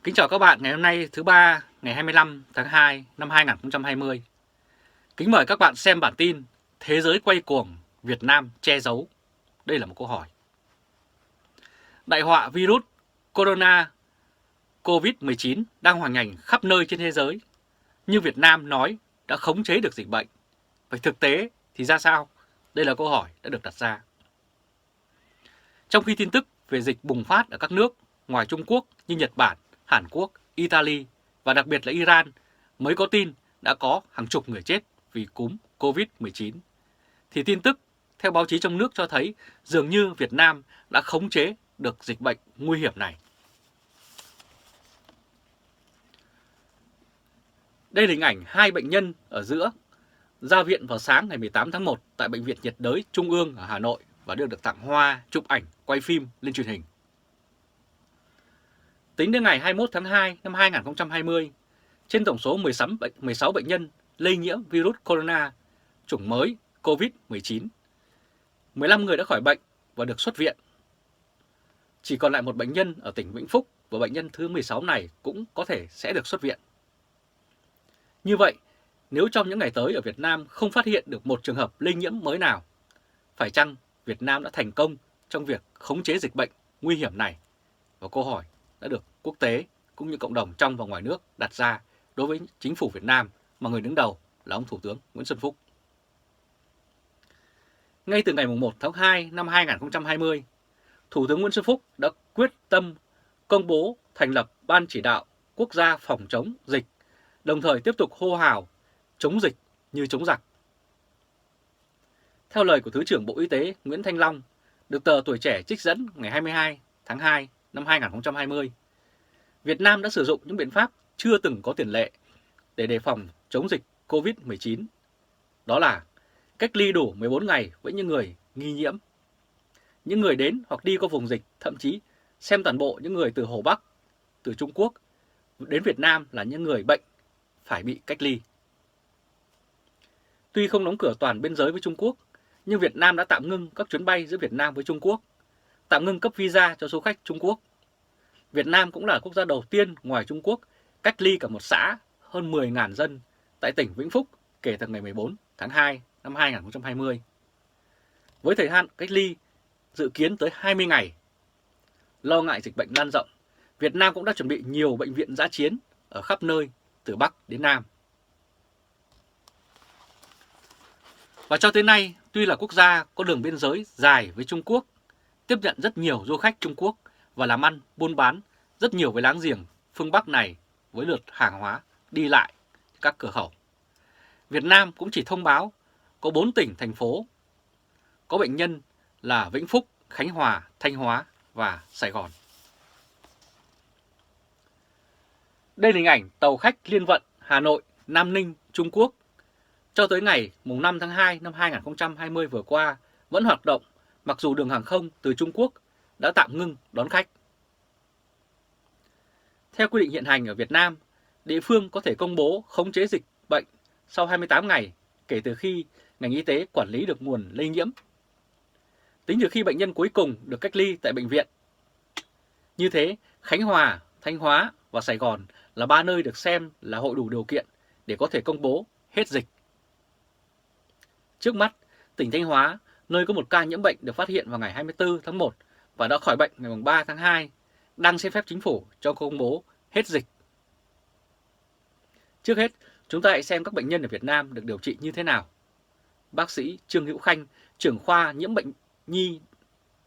Kính chào các bạn ngày hôm nay thứ ba ngày 25 tháng 2 năm 2020. Kính mời các bạn xem bản tin Thế giới quay cuồng, Việt Nam che giấu. Đây là một câu hỏi. Đại họa virus corona COVID-19 đang hoành hành khắp nơi trên thế giới. Nhưng Việt Nam nói đã khống chế được dịch bệnh. Vậy thực tế thì ra sao? Đây là câu hỏi đã được đặt ra. Trong khi tin tức về dịch bùng phát ở các nước ngoài Trung Quốc như Nhật Bản, Hàn Quốc, Italy và đặc biệt là Iran mới có tin đã có hàng chục người chết vì cúm COVID-19, thì tin tức theo báo chí trong nước cho thấy dường như Việt Nam đã khống chế được dịch bệnh nguy hiểm này. Đây là hình ảnh hai bệnh nhân ở giữa ra viện vào sáng ngày 18 tháng 1 tại Bệnh viện nhiệt đới Trung ương ở Hà Nội và được tặng hoa, chụp ảnh, quay phim lên truyền hình. Tính đến ngày 21 tháng 2 năm 2020, trên tổng số 16 bệnh nhân lây nhiễm virus corona chủng mới COVID-19, 15 người đã khỏi bệnh và được xuất viện. Chỉ còn lại một bệnh nhân ở tỉnh Vĩnh Phúc và bệnh nhân thứ 16 này cũng có thể sẽ được xuất viện. Như vậy, nếu trong những ngày tới ở Việt Nam không phát hiện được một trường hợp lây nhiễm mới nào, phải chăng Việt Nam đã thành công trong việc khống chế dịch bệnh nguy hiểm này? Và câu hỏi đã được quốc tế cũng như cộng đồng trong và ngoài nước đặt ra đối với chính phủ Việt Nam mà người đứng đầu là ông Thủ tướng Nguyễn Xuân Phúc. Ngay từ ngày 1 tháng 2 năm 2020, Thủ tướng Nguyễn Xuân Phúc đã quyết tâm công bố thành lập Ban Chỉ đạo Quốc gia phòng chống dịch, đồng thời tiếp tục hô hào chống dịch như chống giặc. Theo lời của Thứ trưởng Bộ Y tế Nguyễn Thanh Long, được tờ Tuổi Trẻ trích dẫn ngày 22 tháng 2 năm 2020, Việt Nam đã sử dụng những biện pháp chưa từng có tiền lệ để đề phòng chống dịch COVID-19. Đó là cách ly đủ 14 ngày với những người nghi nhiễm. Những người đến hoặc đi qua vùng dịch, thậm chí xem toàn bộ những người từ Hồ Bắc, từ Trung Quốc đến Việt Nam là những người bệnh phải bị cách ly. Tuy không đóng cửa toàn biên giới với Trung Quốc, nhưng Việt Nam đã tạm ngưng các chuyến bay giữa Việt Nam với Trung Quốc, tạm ngưng cấp visa cho du khách Trung Quốc. Việt Nam cũng là quốc gia đầu tiên ngoài Trung Quốc cách ly cả một xã hơn 10.000 dân tại tỉnh Vĩnh Phúc kể từ ngày 14 tháng 2 năm 2020. Với thời hạn cách ly dự kiến tới 20 ngày. Lo ngại dịch bệnh lan rộng, Việt Nam cũng đã chuẩn bị nhiều bệnh viện dã chiến ở khắp nơi từ Bắc đến Nam. Và cho tới nay, tuy là quốc gia có đường biên giới dài với Trung Quốc, tiếp nhận rất nhiều du khách Trung Quốc và làm ăn, buôn bán rất nhiều với láng giềng phương Bắc này với lượt hàng hóa đi lại các cửa khẩu. Việt Nam cũng chỉ thông báo có 4 tỉnh, thành phố có bệnh nhân là Vĩnh Phúc, Khánh Hòa, Thanh Hóa và Sài Gòn. Đây là hình ảnh tàu khách liên vận Hà Nội, Nam Ninh, Trung Quốc. Cho tới ngày 5 tháng 2 năm 2020 vừa qua vẫn hoạt động mặc dù đường hàng không từ Trung Quốc đã tạm ngưng đón khách. Theo quy định hiện hành ở Việt Nam, địa phương có thể công bố khống chế dịch bệnh sau 28 ngày kể từ khi ngành y tế quản lý được nguồn lây nhiễm. Tính từ khi bệnh nhân cuối cùng được cách ly tại bệnh viện. Như thế, Khánh Hòa, Thanh Hóa và Sài Gòn là 3 nơi được xem là hội đủ điều kiện để có thể công bố hết dịch. Trước mắt, tỉnh Thanh Hóa, nơi có một ca nhiễm bệnh được phát hiện vào ngày 24 tháng 1 và đã khỏi bệnh ngày 3 tháng 2, đang xin phép chính phủ cho công bố hết dịch. Trước hết, chúng ta hãy xem các bệnh nhân ở Việt Nam được điều trị như thế nào. Bác sĩ Trương Hữu Khanh, trưởng khoa nhiễm bệnh nhi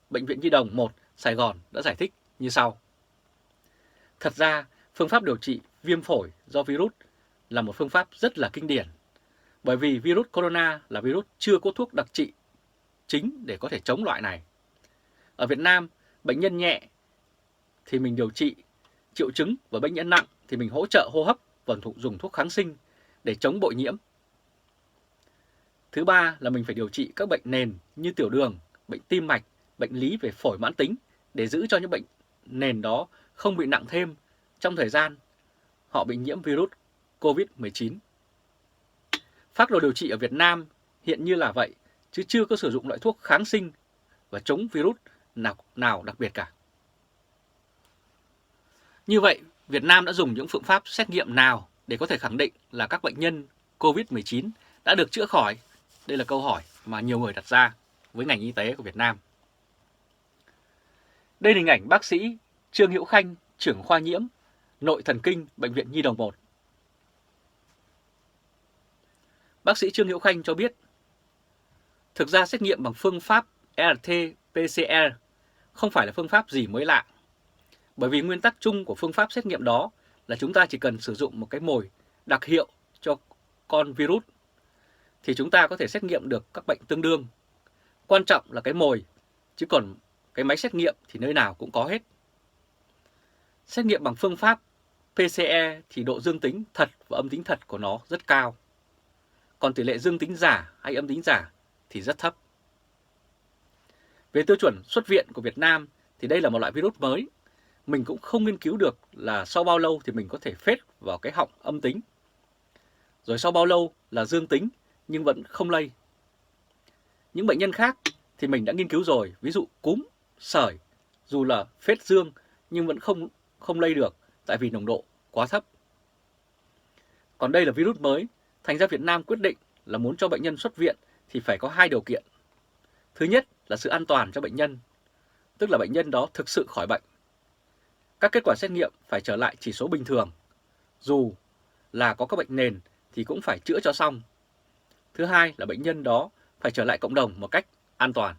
Bệnh viện Nhi đồng 1 Sài Gòn đã giải thích như sau. Thật ra, phương pháp điều trị viêm phổi do virus là một phương pháp rất là kinh điển, bởi vì virus corona là virus chưa có thuốc đặc trị chính để có thể chống loại này. Ở Việt Nam, bệnh nhân nhẹ thì mình điều trị triệu chứng và bệnh nhân nặng thì mình hỗ trợ hô hấp và dùng thuốc kháng sinh để chống bội nhiễm. Thứ ba là mình phải điều trị các bệnh nền như tiểu đường, bệnh tim mạch, bệnh lý về phổi mãn tính để giữ cho những bệnh nền đó không bị nặng thêm trong thời gian họ bị nhiễm virus COVID-19. Phác đồ điều trị ở Việt Nam hiện như là vậy, chứ chưa có sử dụng loại thuốc kháng sinh và chống virus nào đặc biệt cả. Như vậy, Việt Nam đã dùng những phương pháp xét nghiệm nào để có thể khẳng định là các bệnh nhân COVID-19 đã được chữa khỏi? Đây là câu hỏi mà nhiều người đặt ra với ngành y tế của Việt Nam. Đây là hình ảnh bác sĩ Trương Hữu Khanh, trưởng khoa nhiễm, nội thần kinh, Bệnh viện Nhi đồng 1. Bác sĩ Trương Hữu Khanh cho biết, thực ra xét nghiệm bằng phương pháp RT-PCR không phải là phương pháp gì mới lạ. Bởi vì nguyên tắc chung của phương pháp xét nghiệm đó là chúng ta chỉ cần sử dụng một cái mồi đặc hiệu cho con virus thì chúng ta có thể xét nghiệm được các bệnh tương đương. Quan trọng là cái mồi, chứ còn cái máy xét nghiệm thì nơi nào cũng có hết. Xét nghiệm bằng phương pháp PCR thì độ dương tính thật và âm tính thật của nó rất cao. Còn tỷ lệ dương tính giả hay âm tính giả thì rất thấp. Về tiêu chuẩn xuất viện của Việt Nam thì đây là một loại virus mới. Mình cũng không nghiên cứu được là sau bao lâu thì mình có thể phết vào cái họng âm tính. Rồi sau bao lâu là dương tính nhưng vẫn không lây. Những bệnh nhân khác thì mình đã nghiên cứu rồi, ví dụ cúm, sởi, dù là phết dương nhưng vẫn không lây được tại vì nồng độ quá thấp. Còn đây là virus mới, thành ra Việt Nam quyết định là muốn cho bệnh nhân xuất viện thì phải có 2 điều kiện. Thứ nhất là sự an toàn cho bệnh nhân, tức là bệnh nhân đó thực sự khỏi bệnh. Các kết quả xét nghiệm phải trở lại chỉ số bình thường, dù là có các bệnh nền thì cũng phải chữa cho xong. Thứ hai là bệnh nhân đó phải trở lại cộng đồng một cách an toàn.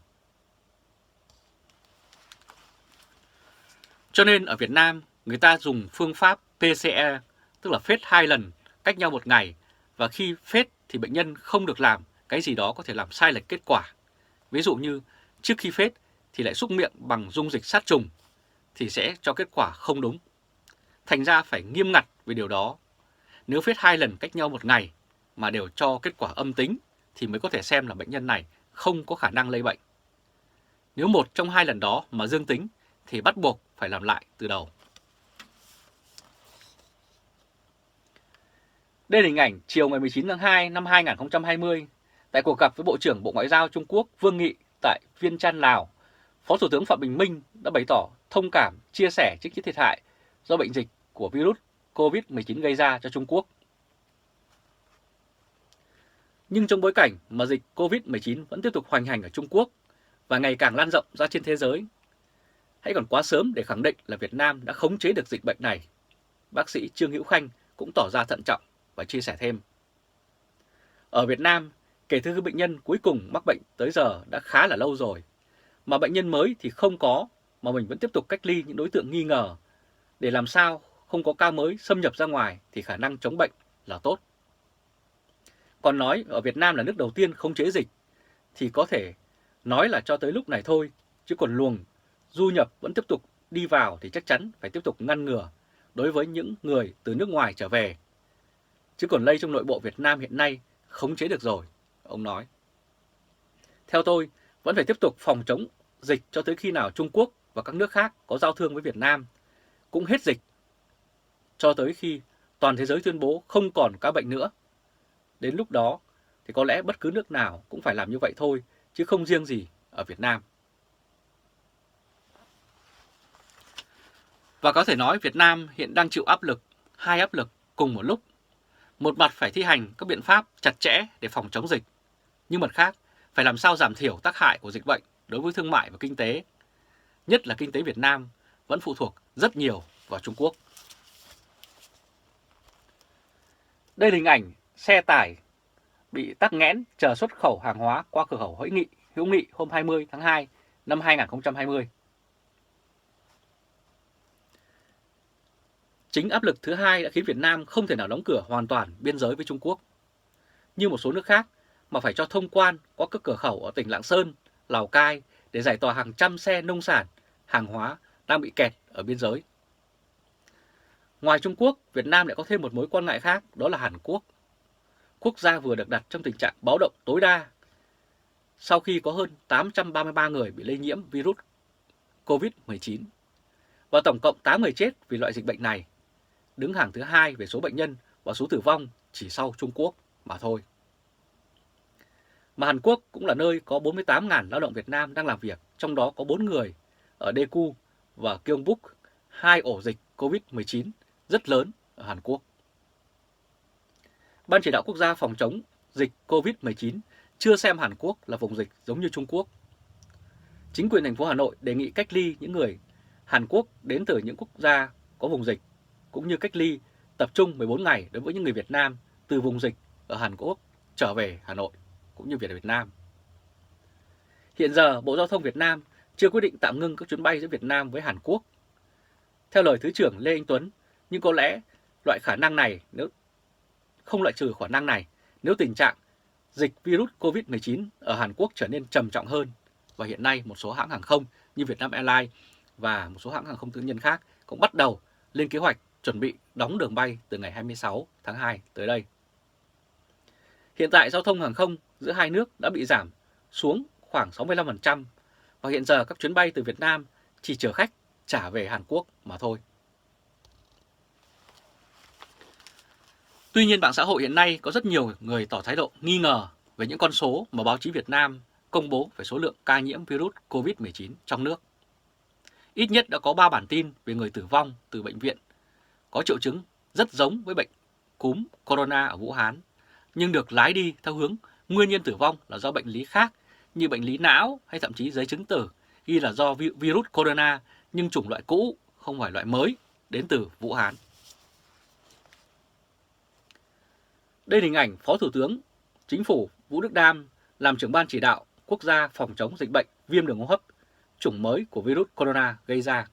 Cho nên ở Việt Nam, người ta dùng phương pháp PCR, tức là phết 2 lần cách nhau 1 ngày, và khi phết thì bệnh nhân không được làm cái gì đó có thể làm sai lệch kết quả. Ví dụ như trước khi phết thì lại xúc miệng bằng dung dịch sát trùng thì sẽ cho kết quả không đúng. Thành ra phải nghiêm ngặt về điều đó. Nếu phết 2 lần cách nhau 1 ngày mà đều cho kết quả âm tính thì mới có thể xem là bệnh nhân này không có khả năng lây bệnh. Nếu một trong 2 lần đó mà dương tính thì bắt buộc phải làm lại từ đầu. Đây là hình ảnh chiều ngày 19 tháng 2 năm 2020 tại cuộc gặp với Bộ trưởng Bộ Ngoại giao Trung Quốc Vương Nghị tại Viêng Chăn, Lào. Phó Thủ tướng Phạm Bình Minh đã bày tỏ thông cảm, chia sẻ trước những thiệt hại do bệnh dịch của virus COVID-19 gây ra cho Trung Quốc. Nhưng trong bối cảnh mà dịch COVID-19 vẫn tiếp tục hoành hành ở Trung Quốc và ngày càng lan rộng ra trên thế giới, hãy còn quá sớm để khẳng định là Việt Nam đã khống chế được dịch bệnh này. Bác sĩ Trương Hữu Khanh cũng tỏ ra thận trọng và chia sẻ thêm. Ở Việt Nam, kể từ khi bệnh nhân cuối cùng mắc bệnh tới giờ đã khá là lâu rồi, mà bệnh nhân mới thì không có, mà mình vẫn tiếp tục cách ly những đối tượng nghi ngờ để làm sao không có ca mới xâm nhập ra ngoài thì khả năng chống bệnh là tốt. Còn nói ở Việt Nam là nước đầu tiên khống chế dịch thì có thể nói là cho tới lúc này thôi, chứ còn luồng du nhập vẫn tiếp tục đi vào thì chắc chắn phải tiếp tục ngăn ngừa đối với những người từ nước ngoài trở về. Chứ còn lây trong nội bộ Việt Nam hiện nay khống chế được rồi, ông nói. Theo tôi, vẫn phải tiếp tục phòng chống dịch cho tới khi nào Trung Quốc và các nước khác có giao thương với Việt Nam cũng hết dịch, cho tới khi toàn thế giới tuyên bố không còn ca bệnh nữa. Đến lúc đó thì có lẽ bất cứ nước nào cũng phải làm như vậy thôi, chứ không riêng gì ở Việt Nam. Và có thể nói Việt Nam hiện đang chịu hai áp lực cùng một lúc. Một mặt phải thi hành các biện pháp chặt chẽ để phòng chống dịch, nhưng mặt khác phải làm sao giảm thiểu tác hại của dịch bệnh đối với thương mại và kinh tế. Nhất là kinh tế Việt Nam vẫn phụ thuộc rất nhiều vào Trung Quốc. Đây là hình ảnh xe tải bị tắc nghẽn chờ xuất khẩu hàng hóa qua cửa khẩu Hữu Nghị hôm 20 tháng 2 năm 2020. Chính áp lực thứ hai đã khiến Việt Nam không thể nào đóng cửa hoàn toàn biên giới với Trung Quốc, như một số nước khác, mà phải cho thông quan qua các cửa khẩu ở tỉnh Lạng Sơn, Lào Cai để giải tỏa hàng trăm xe nông sản, hàng hóa đang bị kẹt ở biên giới. Ngoài Trung Quốc, Việt Nam lại có thêm một mối quan ngại khác, đó là Hàn Quốc. Quốc gia vừa được đặt trong tình trạng báo động tối đa sau khi có hơn 833 người bị lây nhiễm virus COVID-19 và tổng cộng 8 người chết vì loại dịch bệnh này, đứng hàng thứ 2 về số bệnh nhân và số tử vong chỉ sau Trung Quốc mà thôi. Mà Hàn Quốc cũng là nơi có 48.000 lao động Việt Nam đang làm việc, trong đó có 4 người ở Daegu và Gyeongbuk, 2 ổ dịch COVID-19 rất lớn ở Hàn Quốc. Ban chỉ đạo quốc gia phòng chống dịch COVID-19 chưa xem Hàn Quốc là vùng dịch giống như Trung Quốc. Chính quyền thành phố Hà Nội đề nghị cách ly những người Hàn Quốc đến từ những quốc gia có vùng dịch, cũng như cách ly tập trung 14 ngày đối với những người Việt Nam từ vùng dịch ở Hàn Quốc trở về Hà Nội, cũng như Việt Nam. Hiện giờ, Bộ Giao thông Việt Nam chưa quyết định tạm ngưng các chuyến bay giữa Việt Nam với Hàn Quốc. Theo lời Thứ trưởng Lê Anh Tuấn, nhưng có lẽ loại khả năng này nếu không loại trừ khả năng này nếu tình trạng dịch virus COVID-19 ở Hàn Quốc trở nên trầm trọng hơn. Và hiện nay một số hãng hàng không như Vietnam Airlines và một số hãng hàng không tư nhân khác cũng bắt đầu lên kế hoạch chuẩn bị đóng đường bay từ ngày 26 tháng 2 tới đây. Hiện tại giao thông hàng không giữa hai nước đã bị giảm xuống khoảng 65% và hiện giờ các chuyến bay từ Việt Nam chỉ chở khách trả về Hàn Quốc mà thôi. Tuy nhiên, mạng xã hội hiện nay có rất nhiều người tỏ thái độ nghi ngờ về những con số mà báo chí Việt Nam công bố về số lượng ca nhiễm virus COVID-19 trong nước. Ít nhất đã có 3 bản tin về người tử vong từ bệnh viện có triệu chứng rất giống với bệnh cúm corona ở Vũ Hán, nhưng được lái đi theo hướng nguyên nhân tử vong là do bệnh lý khác như bệnh lý não hay thậm chí giấy chứng tử ghi là do virus corona nhưng chủng loại cũ, không phải loại mới đến từ Vũ Hán. Đây là hình ảnh Phó Thủ tướng Chính phủ Vũ Đức Đam làm trưởng ban chỉ đạo quốc gia phòng chống dịch bệnh viêm đường hô hấp chủng mới của virus corona gây ra.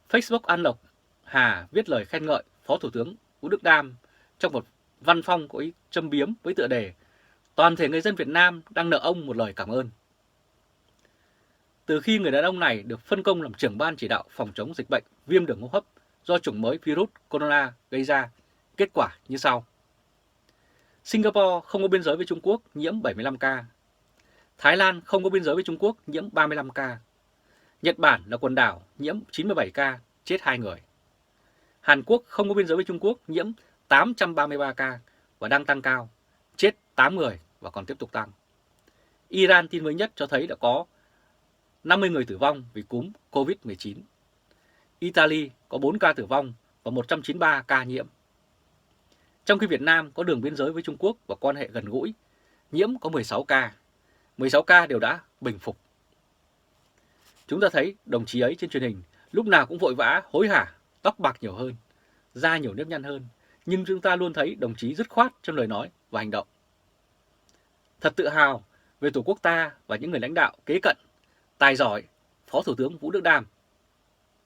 Facebook An Lộc Hà viết lời khen ngợi Phó Thủ tướng Vũ Đức Đam trong một văn phong có ý châm biếm với tựa đề "Toàn thể người dân Việt Nam đang nợ ông một lời cảm ơn". Từ khi người đàn ông này được phân công làm trưởng ban chỉ đạo phòng chống dịch bệnh viêm đường hô hấp do chủng mới virus corona gây ra, kết quả như sau. Singapore không có biên giới với Trung Quốc, nhiễm 75 ca. Thái Lan không có biên giới với Trung Quốc, nhiễm 35 ca. Nhật Bản là quần đảo, nhiễm 97 ca, chết 2 người. Hàn Quốc không có biên giới với Trung Quốc, nhiễm 833 ca và đang tăng cao, chết 8 người và còn tiếp tục tăng. Iran tin mới nhất cho thấy đã có 50 người tử vong vì cúm COVID-19. Italy có 4 ca tử vong và 193 ca nhiễm. Trong khi Việt Nam có đường biên giới với Trung Quốc và quan hệ gần gũi, nhiễm có 16 ca. 16 ca đều đã bình phục. Chúng ta thấy đồng chí ấy trên truyền hình lúc nào cũng vội vã, hối hả, tóc bạc nhiều hơn, da nhiều nếp nhăn hơn, nhưng chúng ta luôn thấy đồng chí dứt khoát trong lời nói và hành động. Thật tự hào về Tổ quốc ta và những người lãnh đạo kế cận, tài giỏi, Phó Thủ tướng Vũ Đức Đam.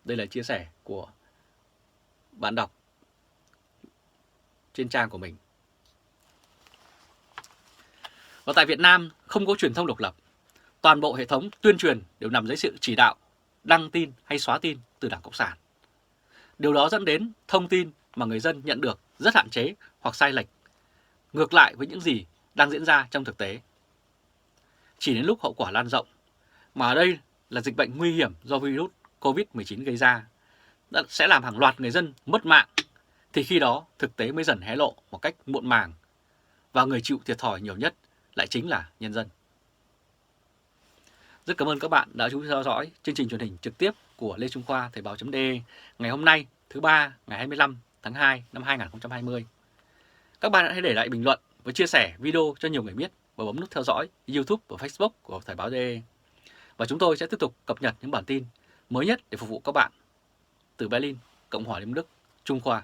Đây là chia sẻ của bạn đọc trên trang của mình. Và tại Việt Nam không có truyền thông độc lập. Toàn bộ hệ thống tuyên truyền đều nằm dưới sự chỉ đạo, đăng tin hay xóa tin từ Đảng Cộng sản. Điều đó dẫn đến thông tin mà người dân nhận được rất hạn chế hoặc sai lệch, ngược lại với những gì đang diễn ra trong thực tế. Chỉ đến lúc hậu quả lan rộng, mà ở đây là dịch bệnh nguy hiểm do virus COVID-19 gây ra, sẽ làm hàng loạt người dân mất mạng, thì khi đó thực tế mới dần hé lộ một cách muộn màng, và người chịu thiệt thòi nhiều nhất lại chính là nhân dân. Rất cảm ơn các bạn đã chú ý theo dõi chương trình truyền hình trực tiếp của Lê Trung Khoa Thời báo.de ngày hôm nay thứ Ba ngày 25 tháng 2 năm 2020. Các bạn hãy để lại bình luận và chia sẻ video cho nhiều người biết và bấm nút theo dõi YouTube và Facebook của Thời báo.de. Và chúng tôi sẽ tiếp tục cập nhật những bản tin mới nhất để phục vụ các bạn. Từ Berlin, Cộng hòa Liên bang Đức, Trung Khoa.